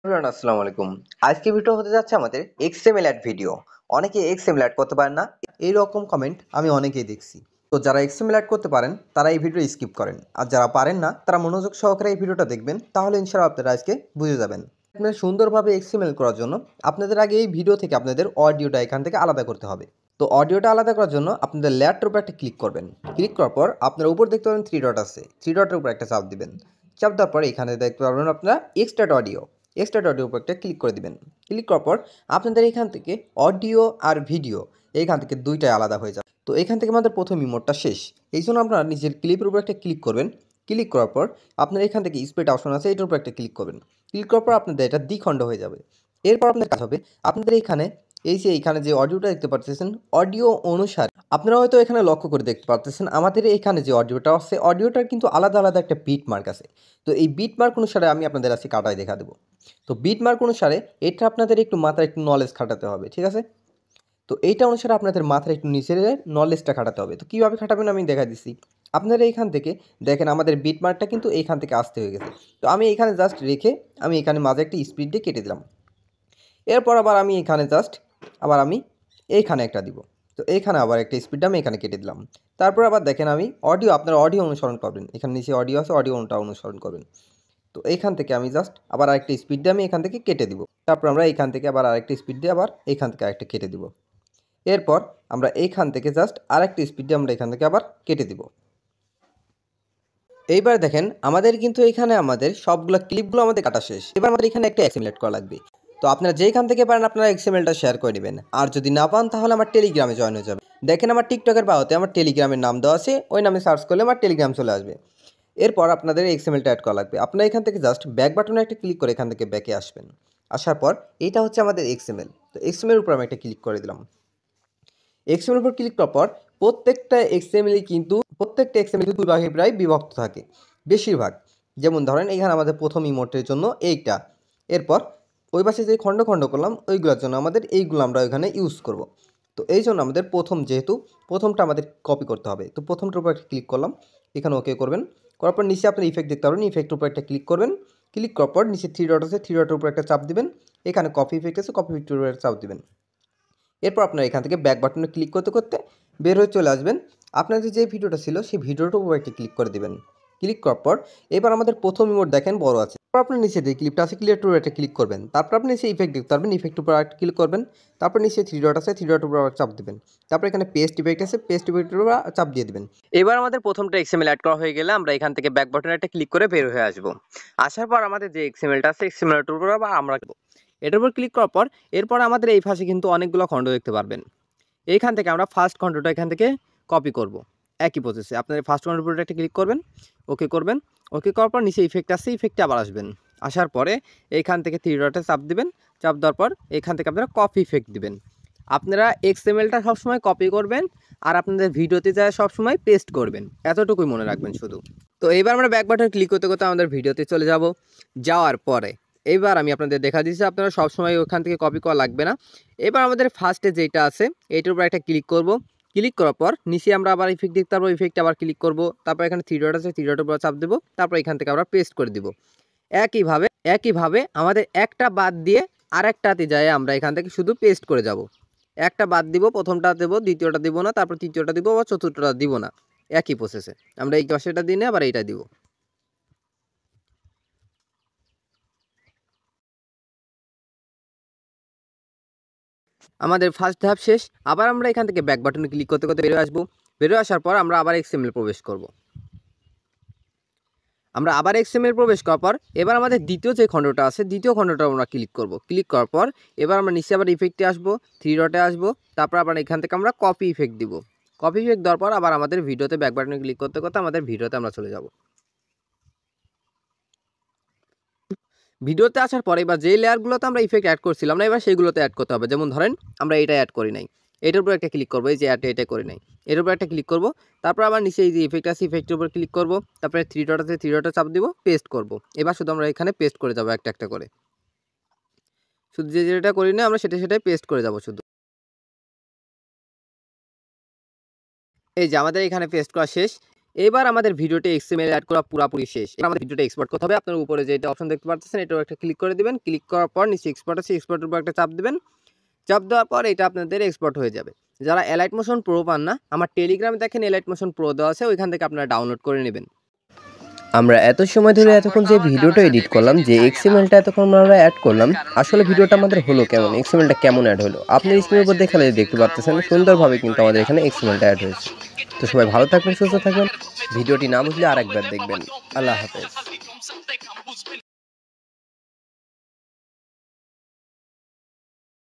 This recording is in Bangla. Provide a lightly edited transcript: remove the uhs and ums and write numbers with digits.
এভরিওয়ান আসসালামু আলাইকুম। আজকে ভিডিও হতে যাচ্ছে আমাদের এক্সএমএল অ্যাড ভিডিও। অনেকে এক্সএমএল অ্যাড করতে পারেন না, এই রকম কমেন্ট আমি অনেকেই দেখছি। তো যারা এক্সএমএল অ্যাড করতে পারেন তারা এই ভিডিও স্কিপ করেন, আর যারা পারেন না তারা মনোযোগ সহকারে এই ভিডিওটা দেখবেন, তাহলে ইনশাআল্লাহ আপনারা আজকে বুঝে যাবেন। আপনারা সুন্দরভাবে এক্সএমএল করার জন্য আপনাদের আগে এই ভিডিও থেকে আপনাদের অডিওটা এখান থেকে আলাদা করতে হবে। তো অডিওটা আলাদা করার জন্য আপনাদের লেয়ারটার উপর একটা ক্লিক করবেন। ক্লিক করার পর আপনারা উপর দেখতে পাবেন থ্রি ডট আছে, থ্রি ডটের উপর একটা চাপ দিবেন। চাপ দেওয়ার পরে এখানে দেখতে পারবেন আপনারা এক্সট্রাক্ট অডিও, এক্সট্রাক্ট অডিওর উপর একটা ক্লিক করে দিবেন। ক্লিক করার পর আপনাদের এখান থেকে অডিও আর ভিডিও এইখান থেকে দুইটাই আলাদা হয়ে যাবে। তো এখান থেকে আমাদের প্রথম ইমোটটা শেষ, এই জন্য আপনারা নিজের ক্লিপের উপর একটা ক্লিক করবেন। ক্লিক করার পর আপনার এখান থেকে স্প্লিট অপশন আছে, এটার উপর একটা ক্লিক করবেন। ক্লিক করার পর আপনাদের এটা দ্বিখণ্ড হয়ে যাবে। এরপর আপনাদের কাজ হবে আপনাদের এখানে এইখানে যে অডিওটা দেখতে পাচ্ছেন, অডিও অনুসারে আপনারা হয়তো এখানে লক্ষ্য করে দেখতে পাচ্ছেন আমাদের এখানে যে অডিওটা আছে, অডিওটার কিন্তু আলাদা আলাদা একটা বিট মার্ক আছে। তো এই বিট মার্ক অনুসারে আমি আপনাদের আজকে কাটায় দেখা দেবো। তো বিট মার্ক অনুসারে এটা আপনাদের একটু মাথায় একটু নলেজ খাটাতে হবে, ঠিক আছে? তো এইটা অনুসারে আপনাদের মাথায় একটু নিচের নলেজটা খাটাতে হবে। তো কীভাবে খাটাবেন আমি দেখা দিচ্ছি। আপনারা এইখান থেকে দেখেন আমাদের বিট মার্কটা কিন্তু এইখান থেকে আসতে হয়ে গেছে। তো আমি এখানে জাস্ট রেখে আমি এখানে মাঝে একটা স্পিড দিয়ে কেটে দিলাম। এরপর আবার আমি এখানে জাস্ট আবার আমি এইখানে একটা দিব। তো এইখানে আবার একটা স্পিডটা আমি এখানে কেটে দিলাম। তারপর আবার দেখেন আমি অডিও, আপনারা অডিও অনুসরণ করবেন, এখানে নিচে অডিও আছে, অডিওটা অনুসরণ করবেন। তো এইখান থেকে আমি জাস্ট আবার আরেকটা স্পিড দিয়ে আমি এখান থেকে কেটে দিব। তারপর আমরা এইখান থেকে আবার আরেকটা স্পিড দিয়ে আবার এইখান থেকে আরেকটা কেটে দিব। এরপর আমরা এইখান থেকে জাস্ট আরেকটা স্পিড দিয়ে আমরা এখান থেকে আবার কেটে দিব। এইবার দেখেন আমাদের কিন্তু এখানে আমাদের সবগুলো ক্লিপগুলো আমাদের কাটা শেষ। এবার আমাদের এখানে একটা এক্সএমএল করা লাগবে। তো আপনারা যেইখান থেকে পারেন আপনারা এক্সএমএলটা শেয়ার করে নেবেন, আর যদি না পান তাহলে আমার টেলিগ্রামে জয়েন হয়ে যাবে। দেখেন আমার টিকটকের বায়োতে আমার টেলিগ্রামের নাম দেওয়া আছে, ওই নামে সার্চ করলে আমার টেলিগ্রাম চলে আসবে। এরপর আপনাদের এক্সএমএলটা অ্যাড করা লাগবে। আপনারা এখান থেকে জাস্ট ব্যাক বাটনে একটা ক্লিক করে এখান থেকে ব্যাকে আসবেন। আসার পর এটা হচ্ছে আমাদের এক্সএমএল। তো এক্সএমএল উপর আমি একটা ক্লিক করে দিলাম। এক্সএমএল উপর ক্লিক করার পর প্রত্যেকটা এক্সএমএল দুই ভাগে প্রায় বিভক্ত থাকে বেশিরভাগ। যেমন ধরেন এখানে আমাদের প্রথম ইমোটের জন্য এইটা, এরপর ওই পাশে যে খণ্ড খণ্ড করলাম ওইগুলোর জন্য আমাদের এইগুলো আমরা ওইখানে ইউজ করব। তো এই জন্য আমাদের যেহেতু প্রথমটা আমাদের কপি করতে হবে, তো প্রথমটার উপর একটা ক্লিক করলাম, এখানে ওকে করবেন। করার পর নিচে আপনার ইফেক্ট দেখতে পারবেন, ইফেক্টের উপর একটা ক্লিক করবেন। ক্লিক করার পর নিচে থ্রি ডট আছে, থ্রি ডটের উপর একটা চাপ দিবেন। এখানে কপি ইফেক্ট আছে, কপি ইফেক্টের উপর চাপ দিবেন। এরপর আপনারা এখান থেকে ব্যাক বাটনে ক্লিক করতে করতে বের হয়ে চলে আসবেন। আপনাদের যে ভিডিওটা ছিল সেই ভিডিওটার উপর একটি ক্লিক করে দিবেন। ক্লিক করার পর এবার আমাদের প্রথম ইমোট দেখেন বড় আছে। তারপর আপনার নিচে যে ক্লিপটা আছে ক্লিয়ার টুর একটা ক্লিক করবেন। তারপর আপনি নিচে ইফেক্ট দেখতে পারবেন, ইফেক্টের উপর একটা ক্লিক করবেন। তারপর নিচে থ্রি ডট আছে, থ্রি ডটের উপর চাপ দিবেন। তারপর এখানে পেস্ট ইফেক্ট আছে, পেস্ট ইফেক্টের উপর চাপ দিয়ে দিবেন। এবার আমাদের প্রথমটা এক্সএমএল অ্যাড করা হয়ে গেলে আমরা এখান থেকে ব্যাক বাটনে একটা ক্লিক করে বের হয়ে আসবো। আসার পর আমাদের যে এক্সএমএলটা আছে এক্সএমএলটার উপর আবার আমরা এটার উপর ক্লিক করার পর এরপর আমাদের এই পাশে কিন্তু অনেকগুলো খণ্ড দেখতে পারবেন। এইখান থেকে আমরা ফার্স্ট খণ্ডটা এখান থেকে কপি করব। একই প্রসেসে আপনাদের ফার্স্ট খণ্ডের উপর একটা ক্লিক করবেন, ওকে করবেন। ওকে করার পর নিচে ইফেক্ট আসছে, ইফেক্টে আবার আসবেন। আসার পরে এইখান থেকে থ্রি ডটে চাপ দিবেন। চাপ দেওয়ার পর এখান থেকে আপনারা কপি ইফেক্ট দিবেন। আপনারা এক্সএমএলটা সবসময় কপি করবেন আর আপনাদের ভিডিওতে যায় সবসময় পেস্ট করবেন, এতটুকুই মনে রাখবেন শুধু। তো এইবার আমরা ব্যাক বাটনে ক্লিক করতে করতে আমাদের ভিডিওতে চলে যাব। যাওয়ার পরে এইবার আমি আপনাদের দেখা দিচ্ছি, আপনারা সবসময় ওখান থেকে কপি করা লাগবে না। এবার আমাদের ফার্স্টে যেটা আছে এইটার উপর একটা ক্লিক করব। ক্লিক করার পর নিচে আমরা আবার ইফেক্ট দেখতে পারবো, ইফেক্টে আবার ক্লিক করব। তারপর এখানে থ্রি ডট আছে, থ্রি ডটের উপর চাপ দেবো। তারপর এখান থেকে আমরা পেস্ট করে দিব। একইভাবে আমাদের একটা বাদ দিয়ে আরেকটাতে যায় আমরা এখান থেকে শুধু পেস্ট করে যাব। একটা বাদ দিব, প্রথমটা দেবো, দ্বিতীয়টা দিব না, তারপর তৃতীয়টা দিব বা চতুর্থটা দিব না। একই প্রসেসে আমরা এই পাশেটা দিনে আবার এইটা দিব। আমাদের ফার্স্ট ধাপ শেষ। আবার আমরা এখান থেকে ব্যাক বাটনে ক্লিক করতে করতে বেরিয়ে আসবো। বেরিয়ে আসার পর আমরা আবার এক্সএমএল প্রবেশ করব। আমরা আবার এক্সএমএল প্রবেশ করার পর এবার আমাদের দ্বিতীয় যে খণ্ডটা আছে দ্বিতীয় খণ্ডটা আমরা ক্লিক করব। ক্লিক করার পর এবার আমরা নিচে আবার ইফেক্টে আসবো, থ্রি ডটে আসবো। তারপর আবার এখান থেকে আমরা কপি ইফেক্ট দিব। কপি ইফেক্ট দেওয়ার পর আবার আমাদের ভিডিওতে ব্যাক বাটনে ক্লিক করতে করতে আমাদের ভিডিওতে আমরা চলে যাব। ভিডিওতে আসার পরে এবার যে লেয়ারগুলোতে আমরা ইফেক্ট অ্যাড করছিলাম না এবার সেইগুলোতে অ্যাড করতে হবে। যেমন ধরেন আমরা এটা অ্যাড করি নাই, এটার উপর একটা ক্লিক করবো, এই যে এটা করি নাই, এর উপর একটা ক্লিক করব। তারপর আবার নিচে এই যে ইফেক্ট আছে ইফেক্টের উপর ক্লিক করব। তারপরে থ্রি ডট আছে, থ্রি ডটে চাপ দিব, পেস্ট করব। এবার শুধু আমরা এখানে পেস্ট করে যাবো একটা একটা করে, শুধু যেটা করি না আমরা সেটাই পেস্ট করে যাব শুধু। এই যে আমাদের এখানে পেস্ট করা শেষ। এবার আমাদের ভিডিওতে XML অ্যাড করা পুরোপুরি শেষ। এবার আমাদের ভিডিওটা এক্সপোর্ট করতে হবে। আপনার উপরে যেটা অপশন দেখতে পাচ্ছেন এটাও একটা ক্লিক করে দিবেন। ক্লিক করার পর নিচে এক্সপোর্ট আছে, এক্সপোর্টের উপর একটা চাপ দিবেন। চাপ দেওয়ার পর এটা আপনাদের এক্সপোর্ট হয়ে যাবে। যারা এলাইট মোশন প্রো পান না, আমার টেলিগ্রামে দেখেন এলাইট মোশন প্রো দেওয়া আছে, ওইখান থেকে আপনারা ডাউনলোড করে নেবেন। আমরা এত সময় ধরে এতক্ষণ যে ভিডিওটা এডিট করলাম, যে XMLটা এতক্ষণ আমরা অ্যাড করলাম, আসলে ভিডিওটা আমাদের হলো কেমন, XMLটা কেমন অ্যাড হলো, আপনি স্ক্রিনের উপর দেখালে দেখতে পাচ্ছেন সুন্দরভাবে কিন্তু আমাদের এখানে XMLটা অ্যাড হয়েছে। তো সবাই ভালো থাকবেন, সুস্থ থাকবেন। ভিডিওটি না বুঝলে আরেকবার দেখবেন। আল্লাহ হাফেজ।